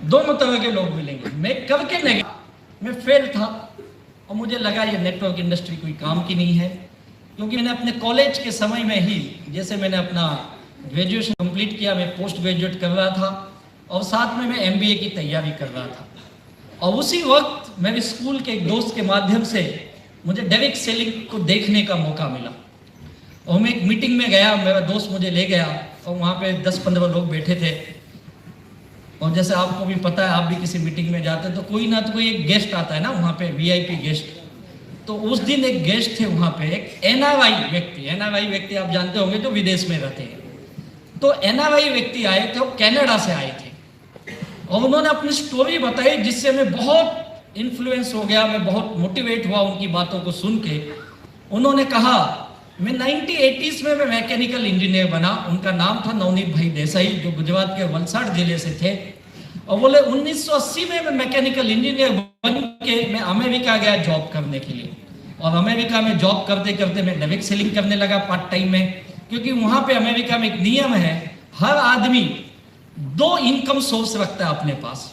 दोनों तरह के लोग मिलेंगे। मैं कब के नहीं, मैं फेल था और मुझे लगा ये नेटवर्क इंडस्ट्री कोई काम की नहीं है, क्योंकि मैंने अपने कॉलेज के समय में ही, जैसे मैंने अपना ग्रेजुएशन कंप्लीट किया, मैं पोस्ट ग्रेजुएट कर रहा था और साथ में मैं एमबीए की तैयारी कर रहा था। और उसी वक्त मेरे स्कूल के एक दोस्त के माध्यम से मुझे डायरेक्ट सेलिंग को देखने का मौका मिला और मैं एक मीटिंग में गया, मेरा दोस्त मुझे ले गया और वहाँ पे 10-15 लोग बैठे थे। और जैसे आपको भी पता है, आप भी किसी मीटिंग में जाते हैं तो कोई ना तो कोई एक गेस्ट आता है ना वहाँ पे, वीआईपी गेस्ट। तो उस दिन एक गेस्ट थे वहाँ पे, एक एनआरआई व्यक्ति आप जानते होंगे जो विदेश में रहते हैं। तो एनआरआई व्यक्ति आए थे, वो कनाडा से आए थे और उन्होंने अपनी स्टोरी बताई जिससे मैं बहुत इन्फ्लुएंस हो गया, मैं बहुत मोटिवेट हुआ उनकी बातों को सुन के। उन्होंने कहा मैं 1980s में मैं मैकेनिकल इंजीनियर बना। उनका नाम था नवनीत भाई देसाई, जो गुजरात के वलसाड़ जिले से थे। और बोले 1980 में मैं मैकेनिकल इंजीनियर बन के मैं अमेरिका गया जॉब करने के लिए। और अमेरिका में जॉब करते करते मैं डायरेक्ट सेलिंग करने लगा पार्ट टाइम में, क्योंकि वहां पे अमेरिका में एक नियम है, हर आदमी 2 इनकम सोर्स रखता है अपने पास।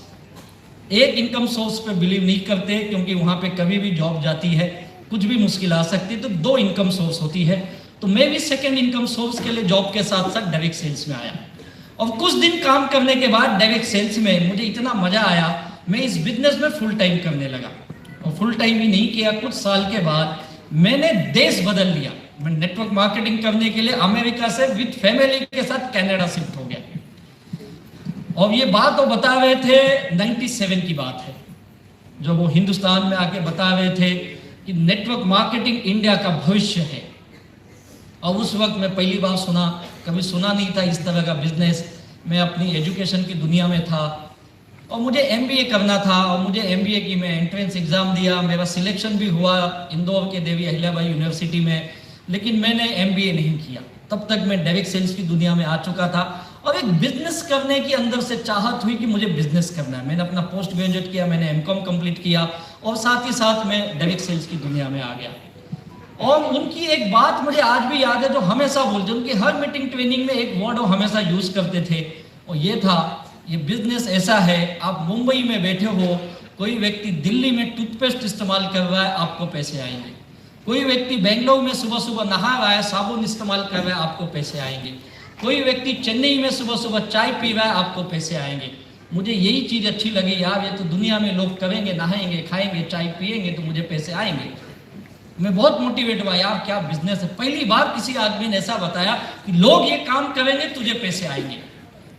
एक इनकम सोर्स पे बिलीव नहीं करते, क्योंकि वहां पे कभी भी जॉब जाती है, कुछ भी मुश्किल आ सकती है, तो 2 इनकम सोर्स होती है। तो मैं भी सेकंड इनकम सोर्स के लिए जॉब के साथ साथ डायरेक्ट सेल्स में आया। और कुछ दिन काम करने के बाद डायरेक्ट सेल्स में मुझे इतना मजा आया, मैं इस बिजनेस में फुल टाइम करने लगा। और फुल टाइम ही नहीं किया, कुछ साल के बाद मैंने देश बदल लिया। मैं नेटवर्क मार्केटिंग करने के लिए अमेरिका से विद फैमिली के साथ कनाडा शिफ्ट हो गया। और ये बात वो बता रहे थे 97 की बात है, जो वो हिंदुस्तान में आके बता रहे थे कि नेटवर्क मार्केटिंग इंडिया का भविष्य है। और उस वक्त मैं पहली बार सुना, कभी सुना नहीं था इस तरह का बिजनेस। मैं अपनी एजुकेशन की दुनिया में था और मुझे एमबीए करना था। और मुझे एमबीए की मैं एंट्रेंस एग्जाम दिया, मेरा सिलेक्शन भी हुआ इंदौर के देवी अहिल्याबाई यूनिवर्सिटी में, लेकिन मैंने एमबीए नहीं किया। तब तक मैं डायरेक्ट सेल्स की दुनिया में आ चुका था और एक बिजनेस करने की अंदर से चाहत हुई कि मुझे बिजनेस करना है। मैंने अपना पोस्ट ग्रेजुएट किया, मैंने एमकॉम कंप्लीट किया और साथ ही साथ मैं डायरेक्ट सेल्स की दुनिया में आ गया। और उनकी एक बात मुझे आज भी याद है, जो हमेशा बोलते, उनकी हर मीटिंग ट्रेनिंग में एक वर्ड वो हमेशा यूज करते थे, और ये था, ये बिजनेस ऐसा है, आप मुंबई में बैठे हो, कोई व्यक्ति दिल्ली में टूथपेस्ट इस्तेमाल कर रहा है, आपको पैसे आएंगे। कोई व्यक्ति बेंगलोर में सुबह सुबह नहा रहा है, साबुन इस्तेमाल कर रहा है, आपको पैसे आएंगे। कोई व्यक्ति चेन्नई में सुबह सुबह चाय पी रहा है, आपको पैसे आएंगे। मुझे यही चीज़ अच्छी लगी, यार ये तो दुनिया में लोग करेंगे, नहाएंगे, खाएंगे, चाय पिएंगे तो मुझे पैसे आएंगे। मैं बहुत मोटिवेट हुआ, यार क्या बिजनेस है। पहली बार किसी आदमी ने ऐसा बताया कि लोग ये काम करेंगे तुझे पैसे आएंगे।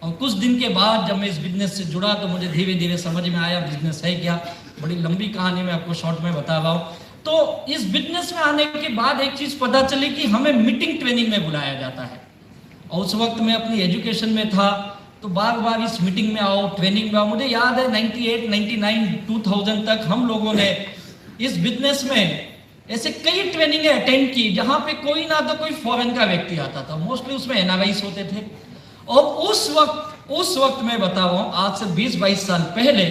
और कुछ दिन के बाद जब मैं इस बिजनेस से जुड़ा तो मुझे धीरे धीरे समझ में आया बिजनेस है क्या। बड़ी लंबी कहानी मैं आपको शॉर्ट में बता रहा हूँ। तो इस बिजनेस में आने के बाद एक चीज़ पता चली कि हमें मीटिंग ट्रेनिंग में बुलाया जाता है। और उस वक्त मैं अपनी एजुकेशन में था, तो बार बार इस मीटिंग में आओ, ट्रेनिंग में आओ। मुझे याद है 98, 99, 2000 तक हम लोगों ने इस बिजनेस में ऐसे कई ट्रेनिंग अटेंड की जहाँ पे कोई ना तो कोई फॉरेन का व्यक्ति आता था, मोस्टली उसमें एनआरआईस होते थे। और उस वक्त मैं बता रहा हूँ, आज से 20-22 साल पहले,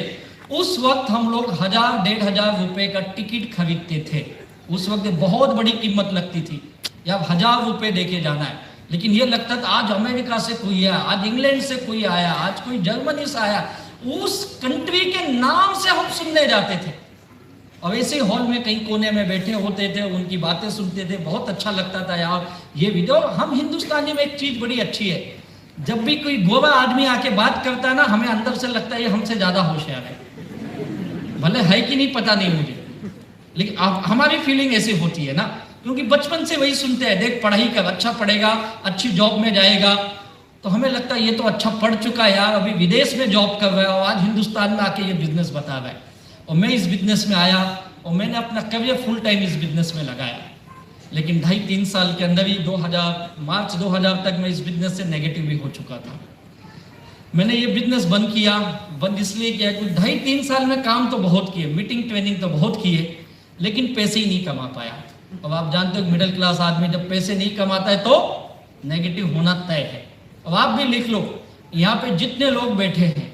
उस वक्त हम लोग 1000-1500 रुपए का टिकट खरीदते थे। उस वक्त बहुत बड़ी कीमत लगती थी, या 1000 रुपए देके जाना है। लेकिन ये लगता था आज अमेरिका से कोई आया, आज इंग्लैंड से कोई आया, आज कोई जर्मनी से आया, उस कंट्री के नाम से हम सुनने जाते थे। और ऐसे हॉल में कहीं कोने में बैठे होते थे, उनकी बातें सुनते थे, बहुत अच्छा लगता था यार ये वीडियो। हम हिंदुस्तानी में एक चीज बड़ी अच्छी है, जब भी कोई गोरा आदमी आके बात करता है ना, हमें अंदर से लगता है ये हमसे ज्यादा होशियार है। भले है कि नहीं पता नहीं मुझे, लेकिन हमारी फीलिंग ऐसी होती है ना, क्योंकि बचपन से वही सुनते हैं, देख पढ़ाई कर, अच्छा पढ़ेगा, अच्छी जॉब में जाएगा, तो हमें लगता है ये तो अच्छा पढ़ चुका है यार, अभी विदेश में जॉब कर रहा है और आज हिंदुस्तान में आके ये बिजनेस बता रहा है। और मैं इस बिजनेस में आया और मैंने अपना करियर फुल टाइम इस बिजनेस में लगाया। लेकिन 2.5-3 साल के अंदर ही मार्च 2000 तक मैं इस बिजनेस से नेगेटिव भी हो चुका था। मैंने ये बिजनेस बंद किया। बंद इसलिए किया कि 2.5-3 साल में काम तो बहुत किए, मीटिंग ट्रेनिंग तो बहुत किए, लेकिन पैसे ही नहीं कमा पाया। अब आप जानते हो मिडिल क्लास आदमी जब पैसे नहीं कमाता है तो नेगेटिव होना तय है। अब आप भी लिख लो, यहाँ पे जितने लोग बैठे हैं,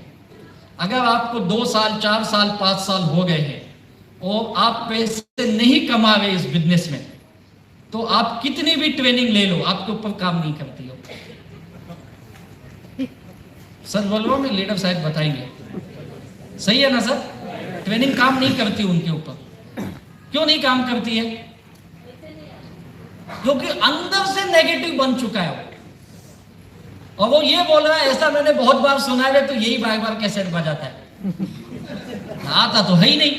अगर आपको 2 साल, 4 साल, 5 साल हो गए हैं और आप पैसे नहीं कमा रहे इस बिजनेस में, तो आप कितनी भी ट्रेनिंग ले लो, आपके ऊपर काम नहीं करती हो। सच बोल रहा हूं, लीडर साहब बताएंगे। सही है ना सर? ट्रेनिंग काम नहीं करती उनके ऊपर। क्यों नहीं काम करती है? क्योंकि अंदर से नेगेटिव बन चुका है वो। और वो ये बोल रहा है, ऐसा मैंने बहुत बार सुना है, तो यही बार बार कैसेट बजाता है। आता तो है ही नहीं।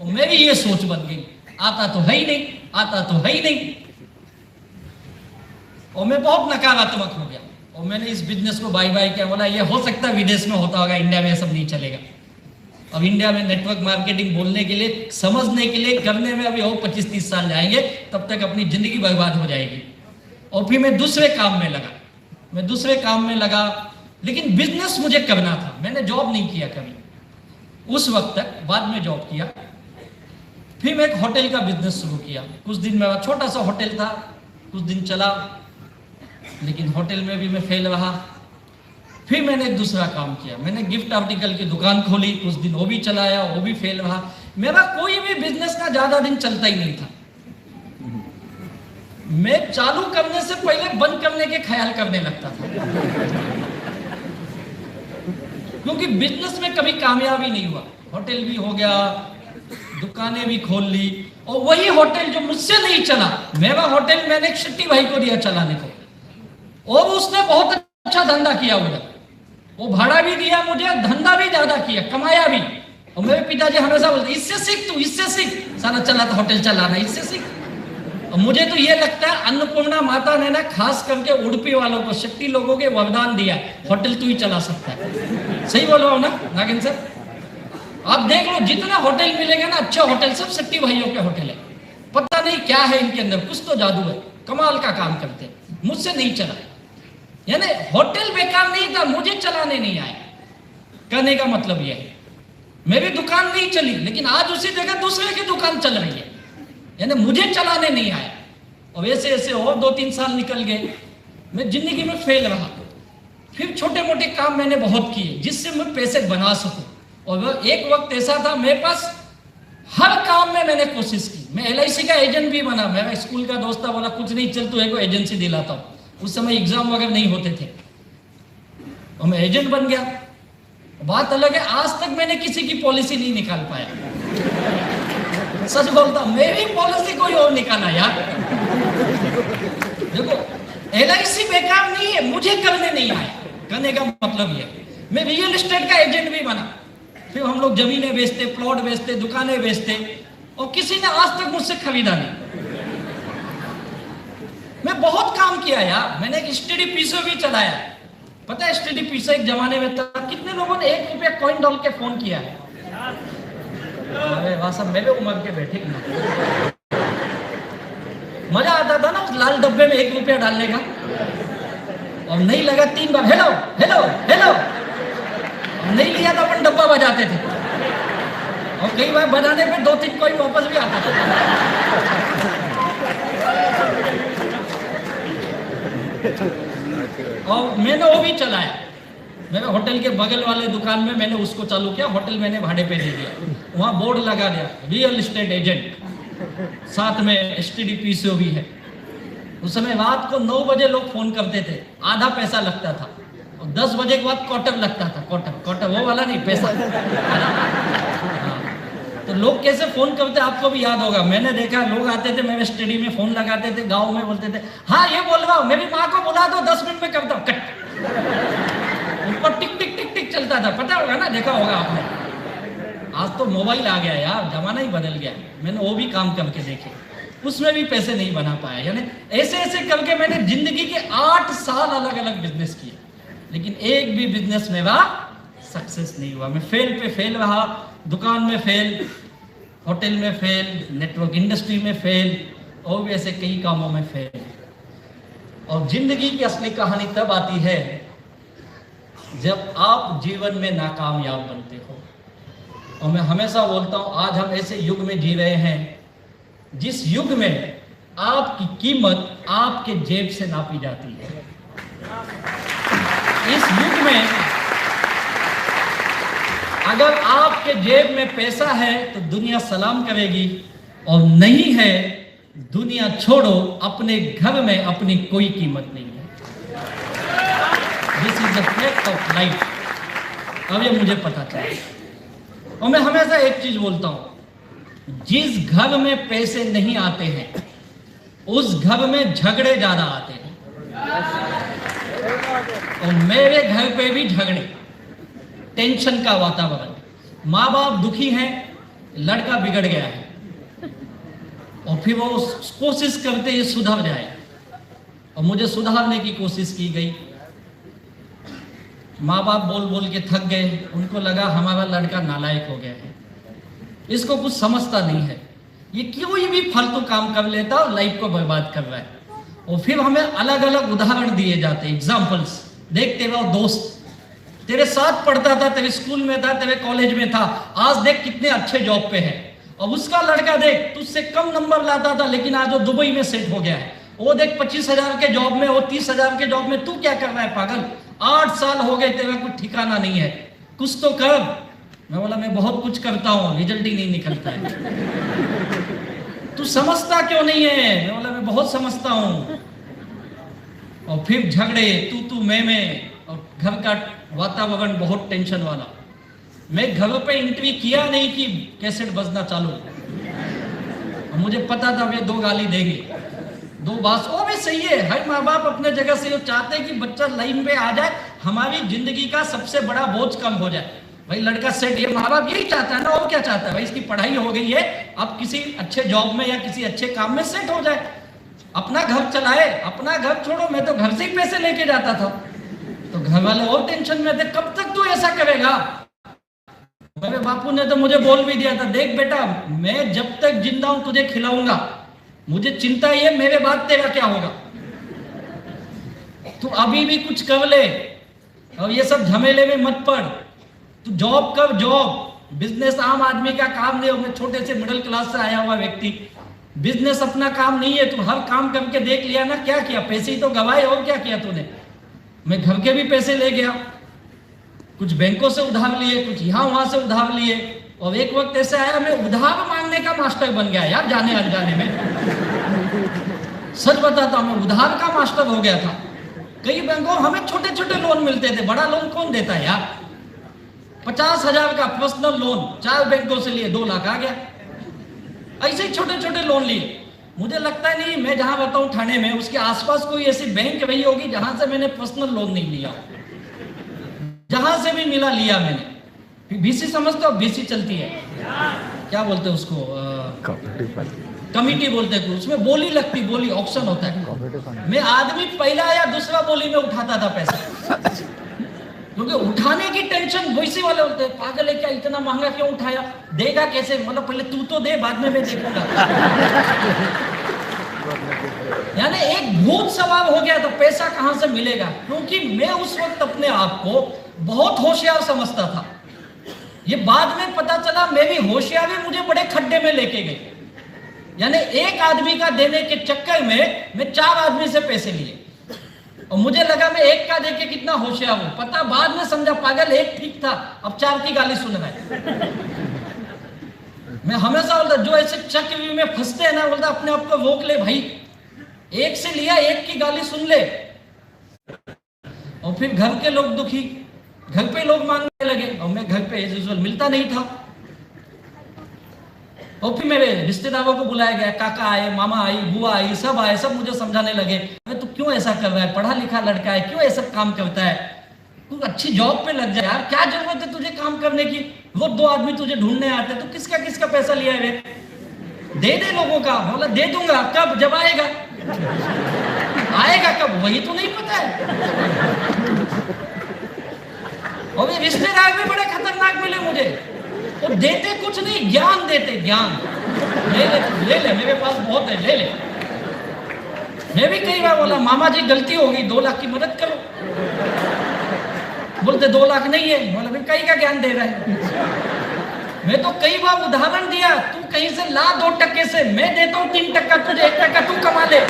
और मेरी ये सोच बन गई, आता तो है ही नहीं, आता तो है ही नहीं। और मैं बहुत नकारात्मक हो गया और मैंने इस बिजनेस को बाय बाय किया। बोला ये हो सकता है विदेश में होता होगा, इंडिया में सब नहीं चलेगा। अब इंडिया में नेटवर्क मार्केटिंग बोलने के लिए, समझने के लिए, करने में अभी और 25-30 साल जाएंगे, तब तक अपनी जिंदगी बर्बाद हो जाएगी। और फिर मैं दूसरे काम में लगा। लेकिन बिजनेस मुझे करना था। मैंने जॉब नहीं किया कभी उस वक्त तक, बाद में जॉब किया। फिर मैं एक होटल का बिजनेस शुरू किया। कुछ दिन मेरा छोटा सा होटल था, कुछ दिन चला, लेकिन होटल में भी मैं फेल रहा। फिर मैंने एक दूसरा काम किया, मैंने गिफ्ट आर्टिकल की दुकान खोली। कुछ दिन वो भी चलाया, वो भी फेल रहा। मेरा कोई भी बिजनेस का ज्यादा दिन चलता ही नहीं था। मैं चालू करने से पहले बंद करने के ख्याल करने लगता था, क्योंकि बिजनेस में कभी कामयाबी नहीं हुआ। होटल भी हो गया, दुकानें भी खोल ली, और वही होटल जो मुझसे नहीं चला, मेरा होटल मैंने एक शेट्टी भाई को दिया चलाने को, और उसने बहुत अच्छा धंधा किया उधर। वो भाड़ा भी दिया मुझे, धंधा भी ज्यादा किया, कमाया भी। और मेरे पिताजी हमेशा बोलते, इससे सीख, तू इससे सीख, सारा चला था होटल चलाना, इससे सीख। और मुझे तो ये लगता है अन्नपूर्णा माता ने ना खास करके उड़पी वालों को, शक्ति लोगों के वरदान दिया, होटल तू ही चला सकता है। सही बोल रहा हूं ना नागिन सर? आप देख लो, जितने होटल मिलेगा ना, अच्छे होटल सब शक्ति भाइयों के होटल है। पता नहीं क्या है इनके अंदर, कुछ तो जादू है, कमाल का काम करते। मुझसे नहीं चला, यानी होटल बेकार नहीं था, मुझे चलाने नहीं आया। कहने का मतलब यह है, मेरी दुकान नहीं चली, लेकिन आज उसी जगह दूसरे की दुकान चल रही है, यानी मुझे चलाने नहीं आया। और ऐसे ऐसे और 2-3 साल निकल गए, मैं जिंदगी में फेल रहा। फिर छोटे मोटे काम मैंने बहुत किए जिससे मैं पैसे बना सकूं। और एक वक्त ऐसा था, मेरे पास हर काम में मैंने कोशिश की। मैं LIC का एजेंट भी बना। मेरा स्कूल का दोस्त था, बोला कुछ नहीं, चल तू एक एजेंसी दिलाता हूँ। उस समय एग्जाम वगैरह नहीं होते थे, और मैं एजेंट बन गया। बात अलग है, आज तक मैंने किसी की पॉलिसी नहीं निकाल पाया। सच बोलता, मेरी पॉलिसी कोई और निकाला यार। देखो, LIC बेकार नहीं है, मुझे करने नहीं आया। करने का मतलब ये, मैं रियल एस्टेट का एजेंट भी बना। फिर हम लोग जमीनें बेचते, प्लॉट बेचते, दुकानें बेचते, और किसी ने आज तक मुझसे खरीदा नहीं। मैं बहुत काम किया यार। मैंने एक स्टडी पीसो भी चलाया। पता है स्टडी पीसो एक जमाने में था, कितने लोगों ने 1 रुपया कॉइन डाल के फोन किया है? अरे वाह, सब मेरे उम्र के बैठे ना। मजा आता था ना उस लाल डब्बे में 1 रुपया डालने का। और नहीं लगा 3 बार हेलो हेलो हेलो, नहीं लिया तो अपन डब्बा बजाते थे। और कई बार बजाने पे 2-3 कोई वापस भी आता था। और मैंने वो भी चलाया। मेरे होटल के बगल वाले दुकान में मैंने उसको चालू किया, होटल मैंने भाड़े पे दे दिया। वहां बोर्ड लगा दिया, रियल एस्टेट एजेंट, साथ में STD PCO भी है। उस समय रात को 9 बजे लोग फोन करते थे, आधा पैसा लगता था, और 10 बजे के बाद क्वार्टर लगता था। क्वार्टर वो वाला नहीं, पैसा। तो लोग कैसे फोन करते आपको भी याद होगा। मैंने देखा लोग आते थे, मेरे स्टडी में फोन लगाते थे, गांव में बोलते थे, हाँ ये बोल रहा हूँ, मेरी माँ को बुला दो, 10 मिनट में करता हूँ, कट। ऊपर टिक टिक टिक टिक चलता था, पता होगा ना, देखा होगा आपने। आज तो मोबाइल आ गया यार, जमाना ही बदल गया। मैंने वो भी काम करके देखे, उसमें भी पैसे नहीं बना पाया। यानी ऐसे ऐसे करके मैंने जिंदगी के 8 साल अलग अलग बिजनेस किए, लेकिन एक भी बिजनेस मेरा सक्सेस नहीं हुआ। मैं फेल पे फेल रहा। दुकान में फेल, होटल में फेल, नेटवर्क इंडस्ट्री में फेल, और भी ऐसे कई कामों में फेल। और जिंदगी की असली कहानी तब आती है जब आप जीवन में नाकामयाब बनते हो। और मैं हमेशा बोलता हूं, आज हम ऐसे युग में जी रहे हैं जिस युग में आपकी कीमत आपके जेब से नापी जाती है। इस युग में अगर आपके जेब में पैसा है तो दुनिया सलाम करेगी, और नहीं है, दुनिया छोड़ो, अपने घर में अपनी कोई कीमत नहीं है। This is the fact of life. अब ये मुझे पता चला। और मैं हमेशा एक चीज बोलता हूं, जिस घर में पैसे नहीं आते हैं उस घर में झगड़े ज्यादा आते हैं। और मेरे घर पे भी झगड़े, टेंशन का वातावरण, माँ बाप दुखी हैं, लड़का बिगड़ गया है और फिर वो कोशिश करते ये सुधर जाए, और मुझे सुधारने की कोशिश की गई। माँ बाप बोल बोल के थक गए, उनको लगा हमारा लड़का नालायक हो गया है, इसको कुछ समझता नहीं है, ये क्यों ही भी फालतू काम कर लेता और लाइफ को बर्बाद कर रहा है। और फिर हमें अलग अलग उदाहरण दिए जाते, एग्जाम्पल्स। देख तेरा दोस्त तेरे साथ पढ़ता था, तेरे स्कूल में था, तेरे कॉलेज में था, आज देख कितने अच्छे जॉब पे है। और उसका लड़का देख तुझसे कम नंबर लाता था लेकिन आज वो दुबई में सेट हो गया है। वो देख 25,000 के जॉब में, वो 30,000 के जॉब में, तू क्या कर रहा है पागल? 8 साल हो गए, तेरा कुछ ठिकाना नहीं है, कुछ तो कर। मैं बोला मैं बहुत कुछ करता हूँ, रिजल्ट ही नहीं निकलता है। तू समझता क्यों नहीं है? मैं बोला मैं बहुत समझता हूँ। और फिर झगड़े, तू मैं, और घर का वातावरण बहुत टेंशन वाला। मैं घर पे एंट्री किया नहीं कि कैसेट बजना चालू, और मुझे पता था वे 2 गाली देंगे, 2 बात। वो भी सही है, हर माँ बाप अपने जगह से चाहते हैं कि बच्चा लाइन पे आ जाए, हमारी जिंदगी का सबसे बड़ा बोझ कम हो जाए। भाई लड़का सेट, ये माँ बाप यही चाहता है ना, और क्या चाहता है? भाई इसकी पढ़ाई हो गई है, अब किसी अच्छे जॉब में या किसी अच्छे काम में सेट हो जाए, अपना घर चलाए। अपना घर छोड़ो, मैं तो घर से ही पैसे लेके जाता था, तो घर वाले और टेंशन में थे, कब तक तू ऐसा करेगा? मेरे बापू ने तो मुझे बोल भी दिया था, देख बेटा मैं जब तक जिंदा हूं तुझे खिलाऊंगा, मुझे चिंता ही है मेरे बाद तेरा क्या होगा। तू अभी भी कुछ कर ले और ये सब झमेले में मत पड़, तू जॉब कर, जॉब। बिजनेस आम आदमी का काम नहीं हो, मैं छोटे से मिडिल क्लास से आया हुआ व्यक्ति, बिजनेस अपना काम नहीं है। तू हर काम करके देख लिया ना, क्या किया? पैसे ही तो गवाए, और क्या किया तूने? मैं घर के भी पैसे ले गया, कुछ बैंकों से उधार लिए, कुछ यहाँ वहां से उधार लिए, और एक वक्त ऐसे आया मैं उधार मांगने का मास्टर बन गया यार, जाने अनजाने में। सच बताता हूं, मैं उधार का मास्टर हो गया था। कई बैंकों हमें छोटे छोटे लोन मिलते थे, बड़ा लोन कौन देता है यार? 50,000 का पर्सनल लोन 4 बैंकों से लिए, 2 लाख आ गया। ऐसे ही छोटे छोटे लोन लिए। मुझे लगता है नहीं, मैं जहां रहता हूं ठाणे में, उसके आसपास कोई ऐसी बैंक रही होगी जहां से मैंने पर्सनल लोन नहीं लिया। जहां से भी मिला लिया मैंने। बीसी समझते हो? बीसी चलती है, क्या बोलते हैं उसको, कमिटी बोलते हैं, उसमें बोली लगती, बोली ऑप्शन होता है। मैं आदमी पहला या दूसरा बोली में उठाता था पैसा, क्योंकि उठाने की टेंशन। वैसे वाले बोलते हैं पागल है क्या, इतना महंगा क्यों उठाया, देगा कैसे? मतलब पहले तू तो दे, बाद में मैं देखूंगा। यानी एक भूत सवाल हो गया, तो पैसा कहां से मिलेगा? क्योंकि मैं उस वक्त अपने आप को बहुत होशियार समझता था। ये बाद में पता चला मेरी होशियारी मुझे बड़े खड्डे में लेके गई। यानी एक आदमी का देने के चक्कर में मैं 4 आदमी से पैसे लिए, और मुझे लगा मैं एक का देके कितना होशियार हूं। पता बाद में समझा पागल, एक ठीक था, अब 4 की गाली सुन रहा है। मैं हमेशा बोलता, जो ऐसे चक्र में फंसते हैं ना, बोलता अपने आप को रोक ले भाई, एक से लिया, एक की गाली सुन ले। और फिर घर के लोग दुखी, घर पे लोग मांगने लगे, और मैं घर पे एज यूजुअल मिलता नहीं था। और फिर मेरे रिश्तेदारों को बुलाया गया, काका आए, मामा आई, बुआ आई, सब आए, सब मुझे समझाने लगे, अरे तू क्यों ऐसा कर रहा है, पढ़ा लिखा लड़का है, क्यों ऐसा काम करता है, तू अच्छी जॉब पे लग जाए यार, क्या जरूरत है तुझे काम करने की, वो 2 आदमी तुझे ढूंढने आते, तो किसका किसका पैसा लिया है? दे दे लोगों का। बोला दे दूंगा, कब? जब आएगा। आएगा कब? वही तो नहीं पता है। और ये रिश्तेदार भी बड़े खतरनाक मिले मुझे, वो देते कुछ नहीं, ज्ञान देते, ज्ञान। ले ले मेरे पास बहुत है, ले ले। मैं भी कई बार बोला मामा जी गलती होगी, 2 लाख की मदद करो। बोलते 2 लाख नहीं है। बोला फिर कहीं का ज्ञान दे रहा है? मैं तो कई बार उदाहरण दिया, तू कहीं से ला 2 टके से, मैं देता हूं 3 टका, तुझे 1 टका तू कमा ले।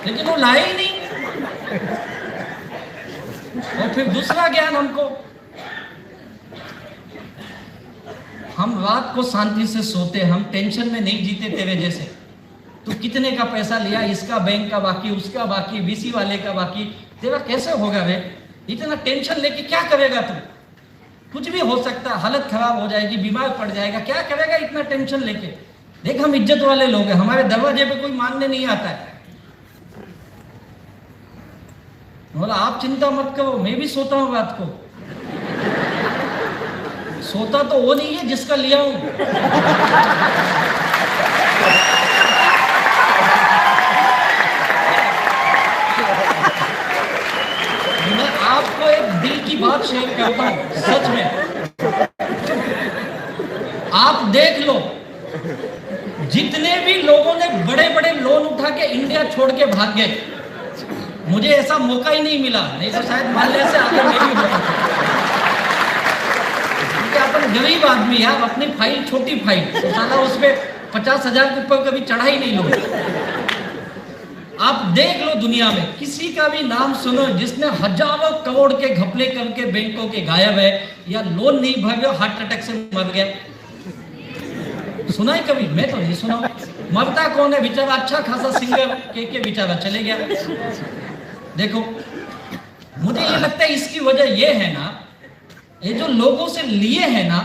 लेकिन वो लाए ही नहीं। और फिर दूसरा ज्ञान हमको, हम रात को शांति से सोते, हम टेंशन में नहीं जीते तेरे जैसे। तू कितने का पैसा लिया, इसका बैंक का बाकी, उसका बाकी, बीसी वाले का बाकी, तेरा कैसे होगा रे? इतना टेंशन लेके क्या करेगा तू? कुछ भी हो सकता है, हालत खराब हो जाएगी, बीमार पड़ जाएगा, क्या करेगा इतना टेंशन लेके। देख हम इज्जत वाले लोग हैं, हमारे दरवाजे पे कोई मांगने नहीं आता है। बोला आप चिंता मत करो, मैं भी सोता हूं रात को। सोता तो वो नहीं है जिसका लिया हूं। मैं आपको एक दिल की बात शेयर करता हूं, सच में आप देख लो, जितने भी लोगों ने बड़े बड़े लोन उठा के इंडिया छोड़ के भाग गए, मुझे ऐसा मौका ही नहीं मिला, नहीं तो शायद माल्य से आगे मैं भी होता। क्योंकि अपन गरीब आदमी यार, अपनी फाइल छोटी फाइल, तो साला उस पे 50,000 के ऊपर कभी चढ़ा ही नहीं लो। आप देख लो दुनिया में किसी का भी नाम सुनो जिसने हजारों करोड़ के घपले करके बैंकों के गायब है, या लोन नहीं भर गया, हार्ट अटैक से मर गया। सुना है कभी? मैं तो नहीं सुना। मरता कौन है बेचारा? अच्छा खासा सिंगर के बेचारा चले गया। देखो मुझे ये लगता है इसकी वजह ये है ना, ये जो लोगों से लिए है ना,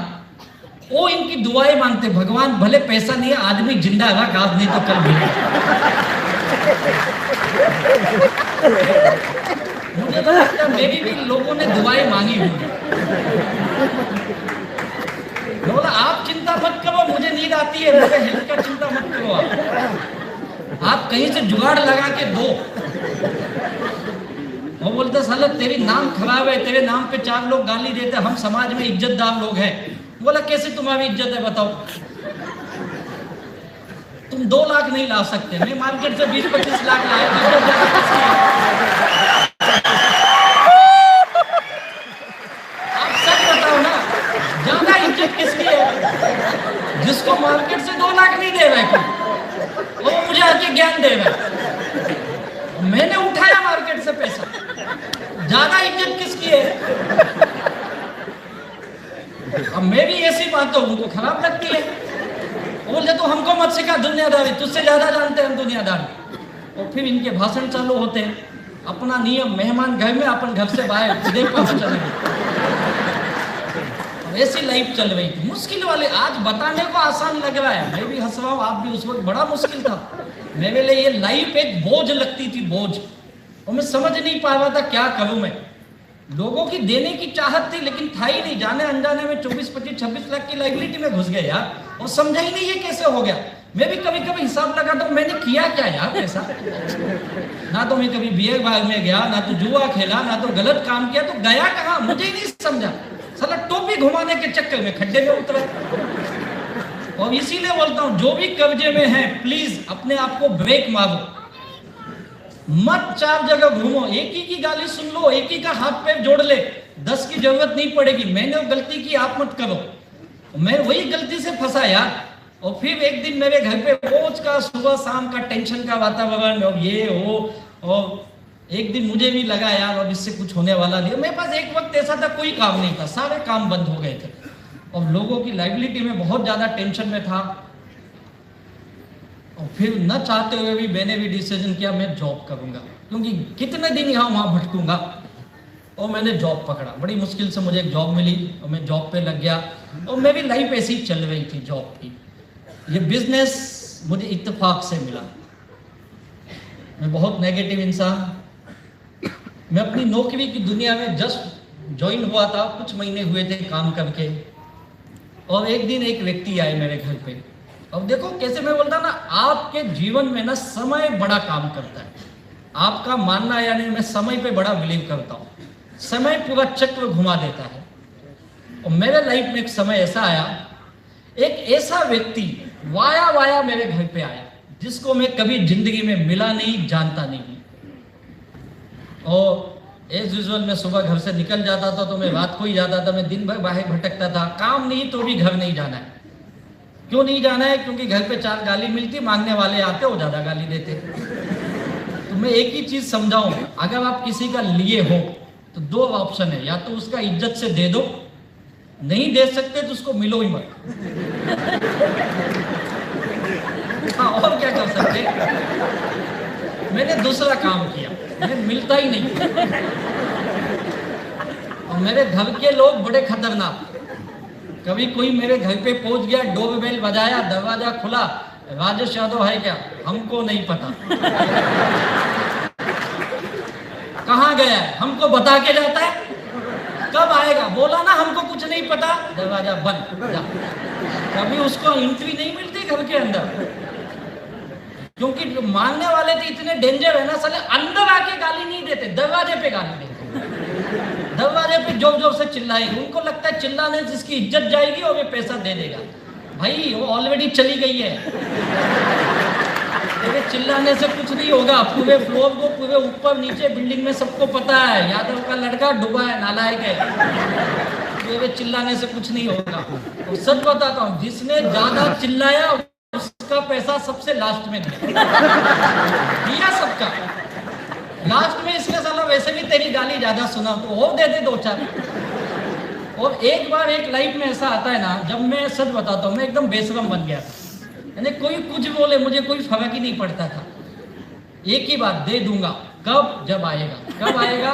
वो इनकी दुआएं मांगते, भगवान भले पैसा नहीं है, आदमी जिंदा रख, आज नहीं तो कल मिलेगा। मुझे तो लगता है मेरी भी लोगों ने दुआएं मांगी होंगी। बोला आप चिंता मत करो, मुझे नींद आती है, मेरे हेल्थ का चिंता मत करो, आप कहीं से जुगाड़ लगा के दो। वो बोलते साला तेरी नाम खराब है, तेरे नाम पे 4 लोग गाली देते, हम समाज में इज्जतदार लोग हैं। बोला कैसे तुम्हारी इज्जत है बताओ? तुम 2 लाख नहीं ला सकते, मैं मार्केट से 20-25 लाख लाया। आप सच बताओ ना, ज्यादा इज्जत किसकी है? जिसको मार्केट से 2 लाख नहीं दे रहा है, वो मुझे आके ज्ञान दे रहा है, मैंने उठाया मार्केट से पैसा। ज्यादा इज्जत किसकी है? अब मैं भी ऐसी बात तो उनको खराब लगती है। बोलते तो हमको मत सिखा दुनियादारी, तुझसे ज्यादा जानते हैं हम दुनियादारी। और फिर इनके भाषण चालू होते हैं, अपना नियम, मेहमान घर में, अपन घर से बाहर, देखो चले। ऐसी लाइफ चल रही थी, मुश्किल वाले। आज बताने को आसान लग रहा है, मैं भी हंस रहा हूँ, आप भी, उस वक्त बड़ा मुश्किल था मेरे लिए। ये लाइफ एक बोझ लगती थी, बोझ, और मैं समझ नहीं पा रहा था क्या करूं मैं। लोगों की देने की चाहत थी, लेकिन था ही नहीं। जाने अनजाने में 24-25-26 लाख की लाइबिलिटी में घुस गए यार, और समझा ही नहीं ये कैसे हो गया। मैं भी कभी कभी हिसाब लगाता हूँ, मैंने किया क्या यार ऐसा? ना तो मैं कभी बियर बार में गया, ना तो जुआ खेला, ना तो गलत काम किया, तो गया कहाँ मुझे ही नहीं समझा। साला टोपी घुमाने के चक्कर में खड्डे में उतरा। और इसीलिए बोलता हूँ, जो भी कब्जे में है प्लीज अपने आप को ब्रेक मारो, मत 4 जगह घूमो, एक ही की गाली सुन लो, एक ही का हाथ पैर जोड़ ले, 10 की जरूरत नहीं पड़ेगी। मैंने गलती की, आप मत करो। मैं वही गलती से फंसा यार। और फिर एक दिन मेरे घर पे रोज का सुबह शाम का टेंशन का वातावरण, और ये हो, और एक दिन मुझे भी लगा यार अब इससे कुछ होने वाला नहीं। मेरे पास एक वक्त ऐसा था, कोई काम नहीं था, सारे काम बंद हो गए थे, और लोगों की लाइबिलिटी में बहुत ज्यादा टेंशन में था। और फिर न चाहते हुए भी मैंने भी डिसीजन किया मैं जॉब करूंगा, क्योंकि कितने दिन यहाँ वहां भटकूंगा। और मैंने जॉब पकड़ा, बड़ी मुश्किल से मुझे एक जॉब मिली, और मैं जॉब पे लग गया। और मेरी लाइफ ऐसी चल रही थी जॉब की। ये बिजनेस मुझे इत्तेफाक से मिला। मैं बहुत नेगेटिव इंसान, मैं अपनी नौकरी की दुनिया में जस्ट ज्वाइन हुआ था, कुछ महीने हुए थे काम करके। और एक दिन एक व्यक्ति आए मेरे घर पे। अब देखो कैसे मैं बोलता ना, आपके जीवन में ना समय बड़ा काम करता है। आपका मानना या नहीं, मैं समय पे बड़ा बिलीव करता हूँ। समय पूरा चक्र घुमा देता है। और मेरे लाइफ में एक समय ऐसा आया, एक ऐसा व्यक्ति वाया वाया मेरे घर पे आया, जिसको मैं कभी जिंदगी में मिला नहीं, जानता नहीं। और एज यूजुअल मैं सुबह घर से निकल जाता था तो मैं रात को ही जाता था। मैं दिन भर बाहर भटकता था, काम नहीं तो भी घर नहीं जाना है। क्यों नहीं जाना है? क्योंकि घर पे 4 गाली मिलती, मांगने वाले आते वो ज्यादा गाली देते। तो मैं एक ही चीज समझाऊं, अगर आप किसी का लिए हो तो 2 ऑप्शन है, या तो उसका इज्जत से दे दो, नहीं दे सकते तो उसको मिलो ही मत। हाँ, और क्या कर सकते? मैंने दूसरा काम किया, मैं मिलता ही नहीं। और मेरे घर के लोग बड़े खतरनाक। कभी कोई मेरे घर पे पहुंच गया, डोरबेल बजाया, दरवाजा खुला, राजेश यादव है क्या? हमको नहीं पता। कहाँ गया है? हमको बता के जाता है। कब आएगा? बोला ना हमको कुछ नहीं पता, दरवाजा बंद, जा। कभी उसको एंट्री नहीं मिलती घर के अंदर, क्योंकि जो मांगने वाले थे इतने डेंजर है ना, साले अंदर आके गाली नहीं देते, दरवाजे पे गाली देते। दरवाजे पे जोर जोर से चिल्लाएंगे, उनको लगता है चिल्लाने से इसकी इज्जत जाएगी और ये पैसा दे देगा। भाई वो ऑलरेडी चली गई है। चिल्लाने से कुछ नहीं होगा। पूरे फ्लोर को, पूरे ऊपर नीचे बिल्डिंग में सबको पता है यादव का लड़का डूबा है, नालायक है। चिल्लाने से कुछ नहीं होगा। और सच बताता हूँ, जिसने ज्यादा चिल्लाया उसका पैसा सबसे लास्ट में दिया सबका। लास्ट में इसके साला वैसे भी तेरी गाली ज्यादा सुना तो वो दे दे 2-4। और एक बार एक लाइफ में ऐसा आता है ना, जब मैं सच बताता हूँ, मैं एकदम बेशरम बन गया था। यानी कोई कुछ बोले मुझे कोई फर्क ही नहीं पड़ता था। एक ही बात, दे दूंगा। कब? जब आएगा। कब आएगा?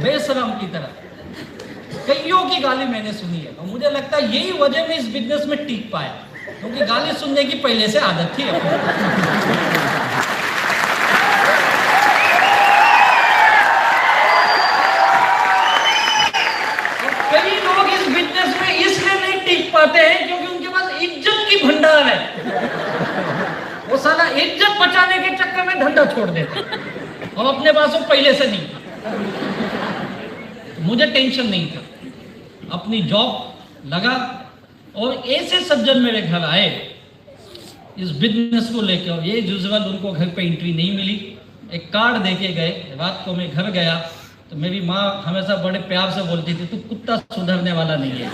बेशरम की तरह कईयों की गाली मैंने सुनी है, और मुझे लगता है यही वजह में इस बिजनेस में टिक पाया, क्योंकि गाली सुनने की पहले से आदत थी। कई लोग इस बिजनेस में इसलिए नहीं टिक पाते हैं क्योंकि उनके पास इज्जत की भंडार है। वो साला इज्जत बचाने के चक्कर में धंधा छोड़ देते, और अपने पास वो पहले से नहीं था। मुझे टेंशन नहीं था, अपनी जॉब लगा, और ऐसे सज्जन मेरे घर आए इस बिजनेस को लेकर, और ये यूजुअल उनको घर पे एंट्री नहीं मिली। एक कार्ड देके गए। रात को मैं घर गया तो मेरी माँ हमेशा बड़े प्यार से बोलती थी, तू कुत्ता सुधरने वाला नहीं है।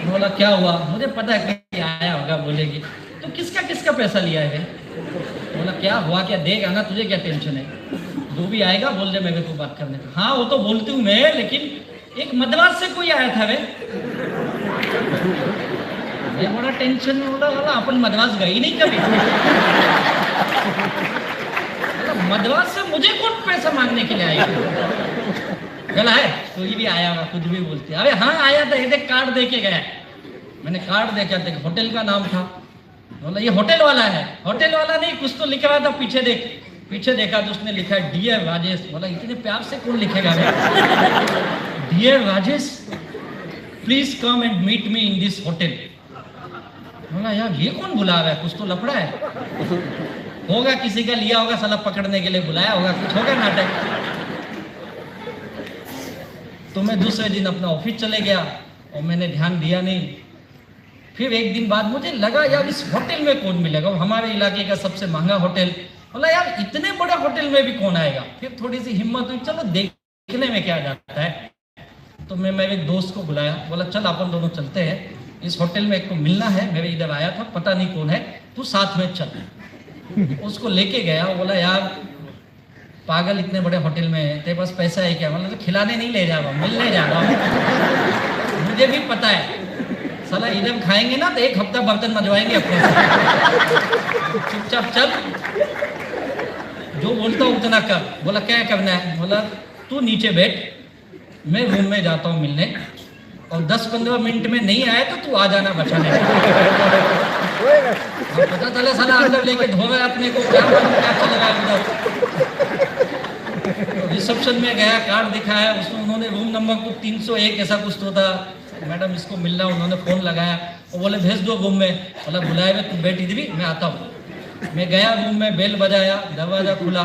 बोला क्या हुआ? मुझे पता है कहीं आया होगा। बोलेगी तो किसका किसका पैसा लिया है? बोला क्या हुआ, क्या देगा ना, तुझे क्या टेंशन है? जो भी आएगा बोल दे मेरे को बात करने का। हाँ वो तो बोलती हूँ मैं, लेकिन एक मद्रास से कोई आया था वे, ये बड़ा टेंशन में। बोला अपन मद्रास गई नहीं कभी। मद्रास से मुझे कौन पैसा मांगने के लिए आएगा? गला है कोई भी आया होगा, खुद भी बोलती है। अरे हाँ आया था, ये कार्ड दे के गया। मैंने कार्ड देखा था, होटल का नाम था। बोला ये होटल वाला है। होटल वाला नहीं, कुछ तो लिखा हुआ था, पीछे देख। पीछे देखा तो उसने लिखा है डियर राजेश। बोला इतने प्यार से कौन लिखेगा? Dear Rajesh please come and meet me in this hotel. बोला यार ये कौन बुला रहा है? कुछ तो लफड़ा है। होगा किसी का लिया होगा, साला पकड़ने के लिए बुलाया होगा, कुछ होगा नाटक। तो मैं दूसरे दिन अपना ऑफिस चले गया और मैंने ध्यान दिया नहीं। फिर एक दिन बाद मुझे लगा यार इस होटल में कौन मिलेगा, हमारे इलाके का सबसे महंगा होटल। बोला यार इतने बड़े होटल में भी कौन आएगा? फिर थोड़ी सी हिम्मत हुई, चलो देखने में क्या जाता है। तो मैं मेरे एक दोस्त को बुलाया, बोला चल अपन दोनों चलते हैं, इस होटल में एक को मिलना है, मेरे इधर आया था, पता नहीं कौन है, तू साथ में चल। उसको लेके गया। बोला यार पागल इतने बड़े होटल में है, तेरे पास पैसा है क्या? मतलब खिलाने नहीं ले जा रहा, मिलने जा रहा हूँ। मुझे भी पता है साला इधर खाएंगे ना तो एक हफ्ता बर्तन मजवाएंगे अपने से। चुपचाप चल, जो बोलता हूँ उतना कर। बोला क्या करना है? बोला तू नीचे बैठ, मैं रूम में जाता हूँ मिलने, और 10-15 मिनट में नहीं आए तो तू आ जाना बचाने। पता चला साला अंदर लेके धोवे अपने को, क्या चल रहा है उधर। रिसेप्शन में गया, कार्ड दिखाया, उसमें उन्होंने रूम नंबर को 301 ऐसा कुछ तो था। मैडम इसको मिलना, उन्होंने फोन लगाया और बोले भेज दो रूम में। बोला बुलाए हुए तू बैठ इधर भी, मैं आता हूँ। मैं गया रूम में, बेल बजाया, दरवाजा खुला,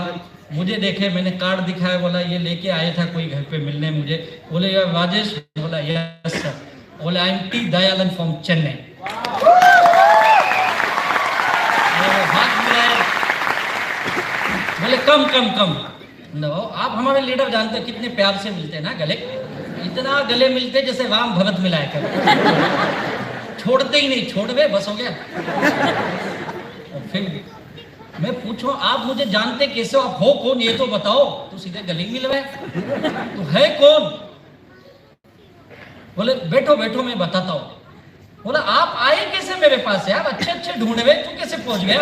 मुझे देखे, मैंने कार्ड दिखाया। बोला ये लेके आया था कोई घर पे मिलने मुझे। बोले यार राजेश? बोला यस सर। बोले I am T Dayalan from Chennai. बोले कम कम कम। नो आप हमारे लीडर जानते हैं कितने प्यार से मिलते हैं ना, गले इतना गले मिलते जैसे राम भगत मिलाए कर, छोड़ते ही नहीं, छोड़ गए बस हो गया। और फिर मैं पूछूं आप मुझे जानते कैसे हो, आप हो कौन ये तो बताओ। तो सीधे गले मिल रहे, तो है कौन? बोले बैठो बैठो मैं बताता हूँ। बोला आप आए कैसे मेरे पास? यार अच्छे अच्छे ढूंढ रहे, तू कैसे पहुंच गया?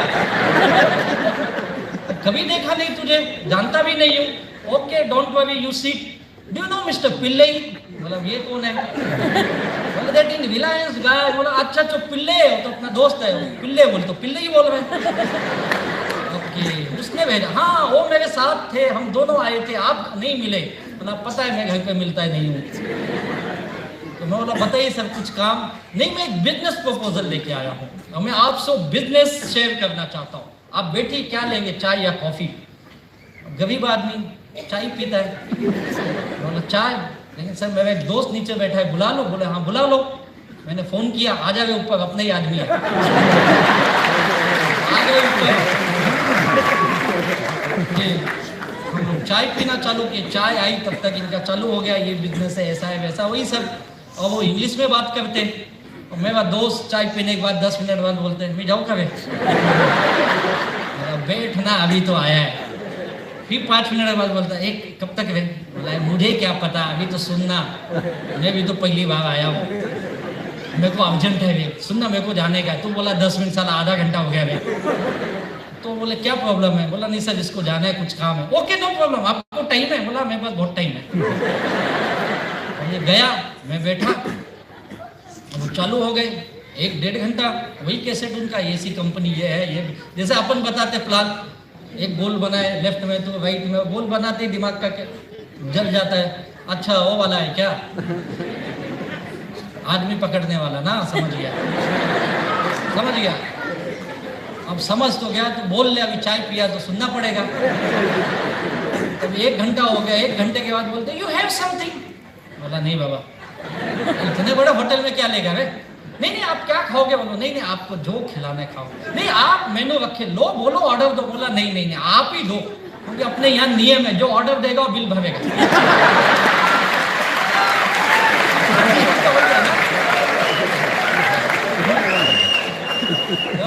कभी देखा नहीं तुझे, जानता भी नहीं हूँ। Okay don't worry, you seat. Do you know mister Pillai? बोला ये कौन है? बोला दैट इन रिलायंस गाय। बोला अच्छा तो पिल्ले हो तो अपना दोस्त है, पिल्ले बोल तो पिल्ले ही बोल रहे हैं। ओके उसने भेजा, हाँ वो मेरे साथ थे, हम दोनों आए थे, आप नहीं मिले। बोला पता है मैं घर पे मिलता ही नहीं हूँ। तो मैं बोला बताइए सर कुछ काम? नहीं मैं एक बिजनेस प्रपोजल लेके आया हूँ और मैं आपसे बिजनेस शेयर करना चाहता हूँ। आप बैठिए, क्या लेंगे, चाय या कॉफी? गरीब आदमी चाय पीता है। बोला चाय, लेकिन सर मेरा एक दोस्त नीचे बैठा है, बुला लो। बोले हाँ बुला लो। मैंने फोन किया, आ जाए ऊपर, अपने ही आदमी है। आ गए ऊपर, हम लोग चाय पीना चालू किए। चाय आई तब तक इनका चालू हो गया, ये बिजनेस है, ऐसा है वैसा, वही सब। और वो इंग्लिश में बात करते, और मेरा दोस्त चाय पीने के बाद 10 मिनट बाद बोलते हैं मैं जाऊँ कभी? बैठना अभी तो आया है। फिर 5 मिनट बाद बोलता है एक कब तक रहे? बोला मुझे क्या पता, अभी तो सुनना, मैं भी तो पहली बार आया हूँ, मेरे को अर्जेंट है रे, सुनना मेरे को जाने का। तू बोला 10 मिनट, साला आधा घंटा हो गया रे। तो बोले क्या प्रॉब्लम है? बोला नहीं सर इसको जाना है, कुछ काम है। ओके नो प्रॉब्लम, आपको टाइम है? बोला मेरे पास बहुत टाइम है। ये गया, मैं बैठा, वो चालू हो गए 1-1.5 घंटा वही कैसेट उनका, एसी कंपनी ये है, ये जैसे अपन बताते प्लान, एक गोल बनाए लेफ्ट में तो राइट में, गोल बनाते ही दिमाग का जल जाता है। अच्छा वो वाला है क्या? आदमी पकड़ने वाला ना, समझ गया समझ गया। अब समझ तो गया तो बोल ले, अभी चाय पिया तो सुनना पड़ेगा। तब 1 घंटा हो गया, 1 घंटे के बाद बोलते यू हैव समथिंग? बोला नहीं बाबा, इतने बड़े होटल में क्या लेगा रे? नहीं नहीं आप क्या खाओगे? बोलो नहीं नहीं आपको जो खिलाना है खाओ। नहीं आप मेनू रखे, लो बोलो ऑर्डर दो। बोला नहीं नहीं नहीं आप ही दो, क्योंकि अपने यहाँ नियम है, जो ऑर्डर देगा वो बिल भरेगा।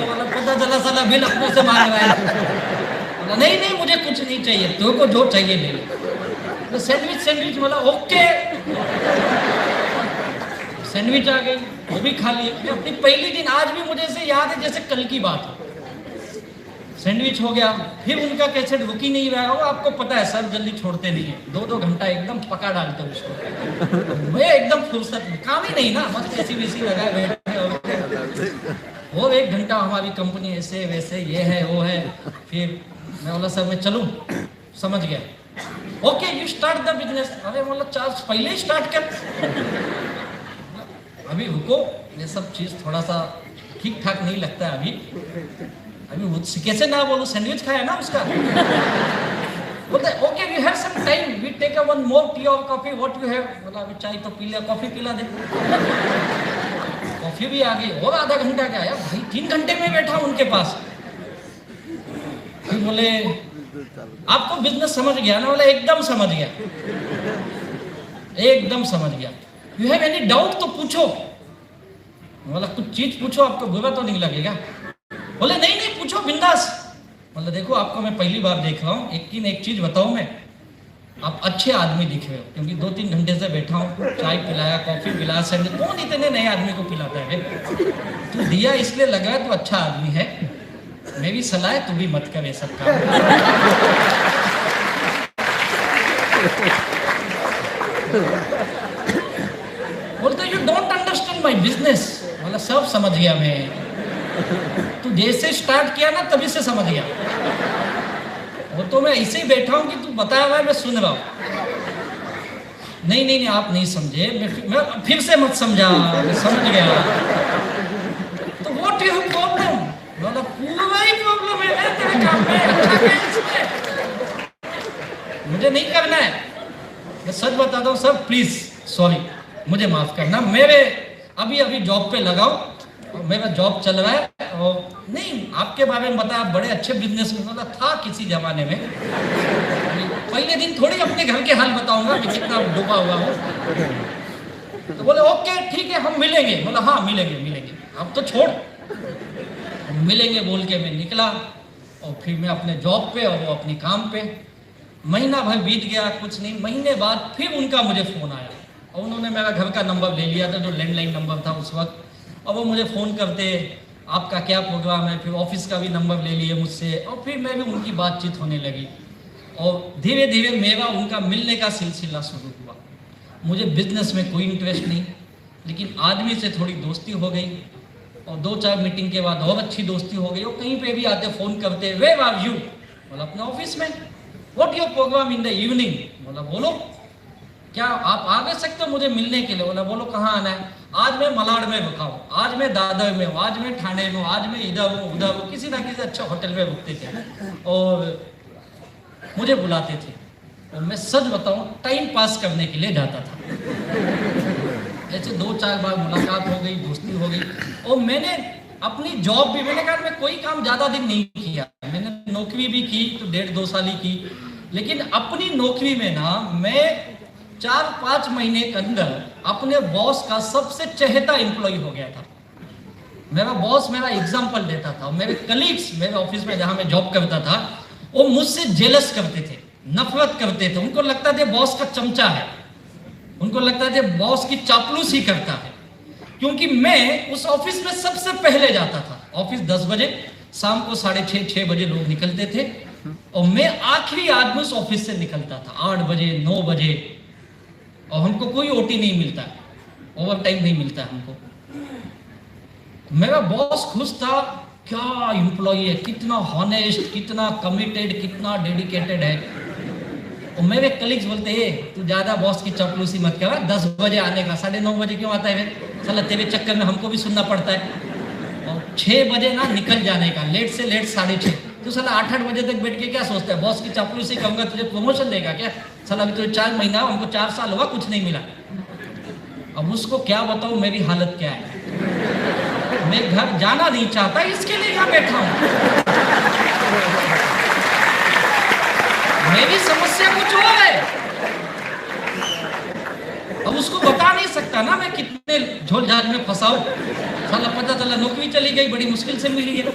बोला पता चला साला बिल अपने से मांग रहा है। बोला नहीं नहीं मुझे कुछ नहीं चाहिए, तुमको जो चाहिए ले लो। सैंडविच बोला ओके। सैंडविच आ गई, वो भी खा लिए। अपनी पहली दिन आज भी मुझे से याद है जैसे कल की बात हो। सैंडविच हो गया, फिर उनका कैसेट रुक ही नहीं रहा। वो आपको पता है सर जल्दी छोड़ते नहीं है, 2-2 घंटा एकदम पका डालते हैं उसको। मैं एकदम फुर्सत में, काम ही नहीं ना, मत एसी वेसी लगा बैठे। वो 1 घंटा हमारी कंपनी ऐसे वैसे, ये है वो है। फिर मैं बोला सर मैं चलूँ? समझ गया, okay you start the business. अरे बोला चार्ज पहले ही स्टार्ट कर, अभी रुको, ये सब चीज थोड़ा सा ठीक ठाक नहीं लगता है अभी वो कैसे ना बोलो, सैंडविच खाया ना उसका। बोलते okay we have some time, we take one more tea और कॉफी, व्हाट यू हैव? बोला अभी चाय तो पी लिया, कॉफी पिला दे। कॉफी भी आ गई, और आधा घंटा क्या आया भाई, 3 घंटे में बैठा उनके पास। फिर बोले आपको बिजनेस समझ गया ना? बोला एकदम समझ गया, एकदम समझ गया। यू हैव एनी डाउट तो पूछो। बोला कुछ चीज पूछो, आपको बुरा तो नहीं लगेगा? बोले नहीं नहीं पूछो बिंदास। बोला देखो आपको मैं पहली बार देख रहा हूँ, एक चीज बताऊं मैं, आप अच्छे आदमी दिख रहे हो, क्योंकि 2-3 घंटे से बैठा हूँ, चाय पिलाया, कॉफी पिलाया, सैंडविच, कौन इतने नए आदमी को पिलाता है? तू दिया इसलिए लग रहा है तो अच्छा आदमी है, मेरी सलाह है तू भी मत कर ये सब काम। बोलते you don't understand my business. बोला सब समझ गया मैं, तू जैसे स्टार्ट किया ना तभी से समझ गया। वो तो मैं ऐसे ही बैठा हूँ कि तू बताया हुआ है, मैं सुन रहा हूँ। नहीं नहीं नहीं आप नहीं समझे, मैं फिर से मत समझा, मैं समझ गया। तो व्हाट यू हैव प्रॉब्लम? बोला पूरा ही प्रॉब्लम है तेरे काम में, अच्छा क्या है इसमें? मुझे नहीं करना है, मैं सच बताता हूँ सर, प्लीज सॉरी मुझे माफ करना। मेरे अभी जॉब पे लगाओ, मेरा जॉब चल रहा है, और नहीं आपके बारे में बताया, बड़े अच्छे बिजनेसमैन था किसी जमाने में। पहले दिन थोड़ी अपने घर के हाल बताऊंगा कि कितना डूबा हुआ हूँ। तो बोले ओके ठीक है हम मिलेंगे। बोला हाँ मिलेंगे, अब तो छोड़, मिलेंगे बोल के मैं निकला, और फिर मैं अपने जॉब पे और वो अपने काम पे। महीना भर बीत गया, कुछ नहीं, महीने बाद फिर उनका मुझे फ़ोन आया, और उन्होंने मेरा घर का नंबर ले लिया था, जो लैंडलाइन नंबर था उस वक्त। और वो मुझे फ़ोन करते, आपका क्या प्रोग्राम है। फिर ऑफिस का भी नंबर ले लिए मुझसे और फिर मैं भी उनकी बातचीत होने लगी और धीरे धीरे मेरा उनका मिलने का सिलसिला शुरू हुआ। मुझे बिजनेस में कोई इंटरेस्ट नहीं, लेकिन आदमी से थोड़ी दोस्ती हो गई और 2-4 मीटिंग के बाद और अच्छी दोस्ती हो गई। और कहीं पे भी आते फ़ोन करते, वेयर आर यू, बोला अपने ऑफिस में। What your programme in the evening, बोला बोलो क्या आप आ गए सकते हो मुझे मिलने के लिए। बोला बोलो कहाँ आना है। आज मैं मलाड में रुका हूँ, आज मैं दादर में हूँ, आज मैं ठाणे में हूँ, आज मैं इधर हूँ उधर हूँ। किसी ना किसी अच्छे होटल में रुकते थे और मुझे बुलाते थे और मैं सच बताऊँ टाइम पास करने के लिए जाता था। ऐसे 2-4 बार मुलाकात हो गई, दोस्ती हो गई और मैंने अपनी जॉब भी, मैंने कहा मैं कोई काम ज़्यादा दिन नहीं किया, मैंने नौकरी भी की तो 1.5-2 साल ही की, लेकिन अपनी नौकरी में ना मैं 4-5 महीने के अंदर अपने बॉस का सबसे चहेता एम्प्लॉय हो गया था। मेरा बॉस मेरा एग्जाम्पल देता था। मेरे कलीग्स मेरे ऑफिस में जहाँ मैं जॉब करता था वो मुझसे जेलस करते थे, नफरत करते थे। उनको लगता था बॉस का चमचा है, उनको लगता था बॉस की चापलूसी करता है, क्योंकि मैं उस ऑफिस में सबसे पहले जाता था। ऑफिस 10 बजे, शाम को 6:30-6 बजे लोग निकलते थे और मैं आखिरी आदमी उस ऑफिस से निकलता था 8 बजे 9 बजे। और हमको कोई ओटी नहीं मिलता, ओवर टाइम नहीं मिलता हमको। मेरा बॉस खुश था, क्या एम्प्लॉय है, कितना हॉनेस्ट, कितना कमिटेड, कितना डेडिकेटेड है। और मेरे कलीग्स बोलते हैं तू ज्यादा बॉस की चापलूसी मत कर, 10 बजे आने का 9:30 बजे क्यों आता है, साला तेरे चक्कर में हमको भी सुनना पड़ता है। और 6 बजे ना निकल जाने का, लेट से लेट 6:30। तो साला 8-8 बजे तक बैठ के क्या सोचता है, बॉस की चापलूसी कहूंगा तुझे प्रमोशन देगा क्या, साला अभी तुझे 4 महीना, हमको 4 साल हुआ कुछ नहीं मिला। अब उसको क्या बताऊं मेरी हालत क्या है। मैं घर जाना नहीं चाहता, इसके लिए यहाँ बैठा हूं। मेरी समस्या कुछ और है। अब उसको बता नहीं सकता ना मैं कितने झोल झाल में फंसा हूं। साला पता चला नौकरी चली गई, बड़ी मुश्किल से मिली है।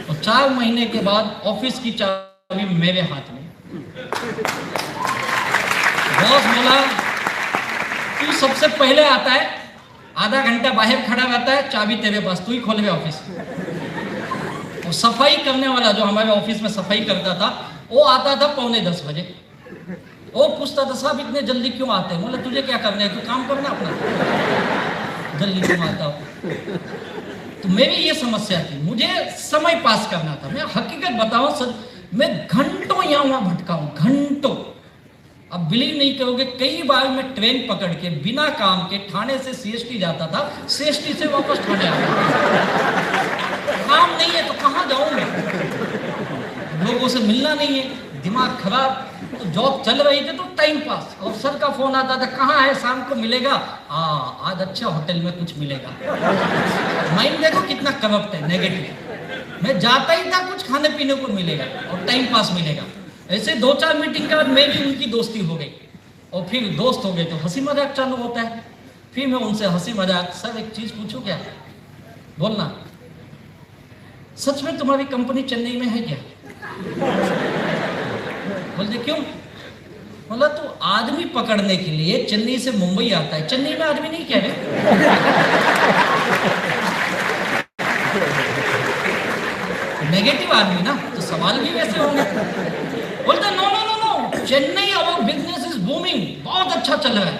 और 4 महीने के बाद ऑफिस की चाबी मेरे हाथ में। बॉस बोला तू सबसे पहले आता है, आधा घंटा बाहर खड़ा रहता है, चाबी तेरे पास, तू ही खोले ऑफिस। और सफाई करने वाला जो हमारे ऑफिस में सफाई करता था वो आता था 9:45 बजे। वो पूछता था साहब इतने जल्दी क्यों आते हैं। बोला तुझे क्या करना है, तू काम करना अपना, जल्दी क्यों आता हो। तो मेरी ये समस्या थी, मुझे समय पास करना था। मैं हकीकत बताऊं सर, मैं घंटों यहाँ वहां भटका हूं, घंटों। अब बिलीव नहीं करोगे, कई बार मैं ट्रेन पकड़ के बिना काम के ठाणे से सीएसटी जाता था, सीएसटी से वापस ठाणे आता। काम नहीं है तो कहाँ जाऊं मैं, लोगों से मिलना नहीं है, दिमाग खराब। तो जॉब चल रही थी तो टाइम पास। और सर का फोन आता था, कहाँ है, शाम को मिलेगा। आज अच्छे होटल में कुछ मिलेगा। माइंड देखो कितना करप्ट है, नेगेटिव। मैं जाता ही था कुछ खाने पीने को मिलेगा और टाइम पास मिलेगा। ऐसे 2-4 मीटिंग के बाद मेरी उनकी दोस्ती हो गई और फिर दोस्त हो गए तो हंसी मजाक चालू होता है। फिर मैं उनसे हंसी मजाक, सर एक चीज पूछूं क्या, बोलना सच में तुम्हारी कंपनी चेन्नई में है क्या। बोलते क्यों। बोला तो आदमी पकड़ने के लिए चेन्नई से मुंबई आता है, चेन्नई में आदमी नहीं क्या है। नेगेटिव आदमी ना, तो सवाल भी वैसे होंगे। बोलते no no no no, Chennai our business is booming, बहुत अच्छा चल रहा है।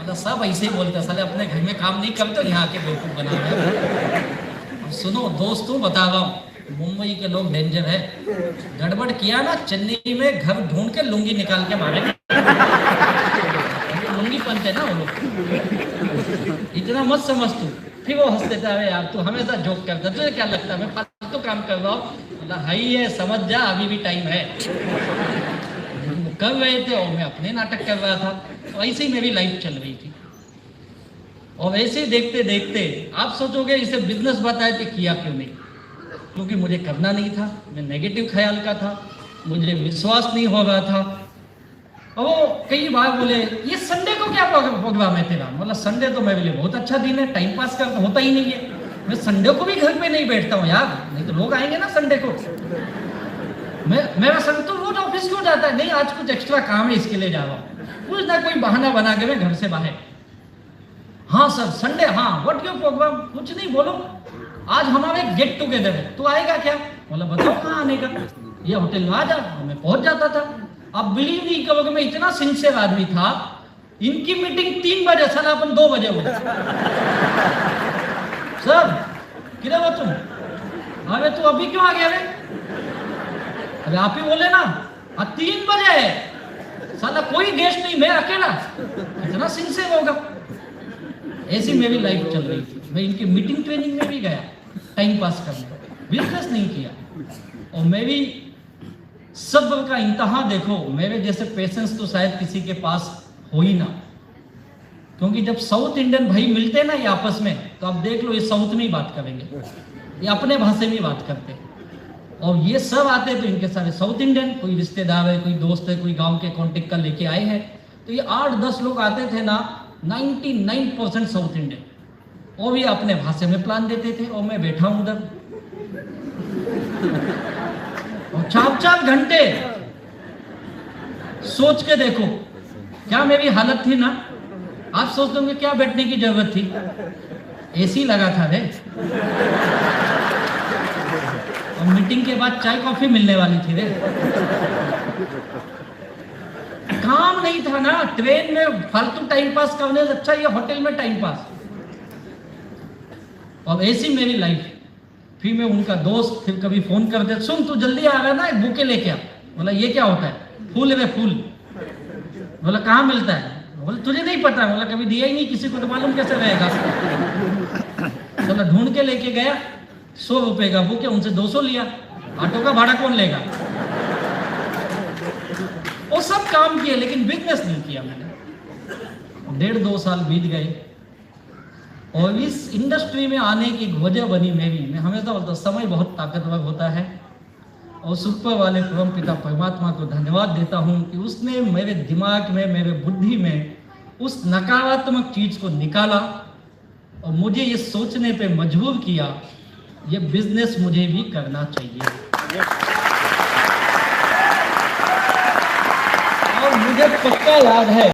मतलब सब ऐसे ही बोलते हैं, साले अपने घर में काम नहीं करते, यहाँ के बेवकूफ बना रहे। सुनो दोस्तों बता रहा हूँ, मुंबई के लोग डेंजर है। गड़बड़ किया ना, चेन्नई में घर ढूंढ के लुंगी निकाल के मारे। लुंगी पहनते ना वो लोग। इतना मत समझ तू। फिर वो हंसते थे, अरे यार तू हमेशा जोक करता, तुझे क्या लगता है मैं फालतू काम कर रहा हूँ। हाई है, समझ जा, अभी भी टाइम है। कर रहे थे और मैं अपने नाटक कर रहा था। तो ऐसे ही मेरी लाइफ चल रही थी। और ऐसे ही देखते देखते आप सोचोगे इसे बिजनेस बताए थे, किया क्यों नहीं, क्योंकि मुझे करना नहीं था। मैं नेगेटिव ख्याल का था, मुझे विश्वास नहीं हो रहा था। और वो कई बार बोले ये संडे को क्या प्रोग्राम है तेरा। मतलब संडे तो मेरे लिए बहुत अच्छा दिन है, टाइम पास कर होता ही नहीं है। मैं संडे को भी घर पे नहीं बैठता हूँ यार, नहीं तो लोग आएंगे ना संडे को। मेरा संडे तो रोज ऑफिस क्यों जाता है, नहीं आज कुछ एक्स्ट्रा काम है इसके लिए जा रहा हूँ। कुछ ना कोई बहाना बना के मैं घर से बाहर। हाँ सर संडे, हाँ व्हाट योर प्रोग्राम, कुछ नहीं बोलो। आज हमारा एक गेट टुगेदर है, तू आएगा क्या? बोला बताओ कहाँ आने का? ये होटल में आ जा। मैं पहुंच जाता था। अब बिलीव नहीं करोगे, मैं इतना सिंसियर आदमी था, इनकी मीटिंग 3 बजे, साला अपन 2 बजे हो। सर किधर हो तुम? अरे तू अभी क्यों आ गया रे? अरे आप ही बोले ना, 3 बजे है, साला कोई गेस्ट नहीं, मैं अकेला। इतना सिंसियर होगा। ऐसी मेरी लाइफ चल रही थी। मैं इनकी मीटिंग ट्रेनिंग में भी गया टाइम पास करने, बिजनेस नहीं किया। और मेरी सब्र का इंतहा देखो, मेरे जैसे पेशेंस तो शायद किसी के पास हो ही ना। क्योंकि जब साउथ इंडियन भाई मिलते हैं ना ये आपस में, तो आप देख लो ये साउथ में ही बात करेंगे, ये अपने भाषा में बात करते हैं। और ये सब आते तो इनके सारे साउथ इंडियन, कोई रिश्तेदार है, कोई दोस्त है, कोई गांव के कॉन्टेक्ट का लेके आए हैं। तो ये 8-10 लोग आते थे ना, 99% साउथ इंडियन, वो भी अपने भाषा में प्लान देते थे। और मैं बैठा हूं उधर और 4-4 घंटे सोच के देखो क्या मेरी हालत थी ना। आप सोचते होंगे क्या बैठने की जरूरत थी, एसी लगा था रे। और मीटिंग के बाद चाय कॉफी मिलने वाली थी रे। काम नहीं था ना, ट्रेन में फालतू टाइम पास करने से अच्छा ये होटल में टाइम पास। और ऐसी मेरी लाइफ। फिर मैं उनका दोस्त, फिर कभी फोन कर दे, सुन तू जल्दी आ रहा ना, एक बुके लेके आ। बोला ये क्या होता है? फूल है फूल। बोला कहाँ मिलता है? बोला तुझे नहीं पता। बोला कभी दिया ही नहीं किसी को, तो मालूम कैसे रहेगा? बोला ढूंढ के लेके गया, 100 रुपए का बुके, उनसे 200 लिया। ऑटो का भाड़ा कौन लेगा? वो सब काम किए, लेकिन बिजनेस नहीं किया मैंने। 1.5-2 साल बीत गए। और इस इंडस्ट्री में आने की वजह बनी मेरी, मैं हमेशा बोलता समय बहुत ताकतवर होता है। और सुपर वाले परम पिता परमात्मा को धन्यवाद देता हूँ कि उसने मेरे दिमाग में, मेरे बुद्धि में उस नकारात्मक चीज को निकाला और मुझे ये सोचने पे मजबूर किया ये बिजनेस मुझे भी करना चाहिए। और मुझे पक्का याद है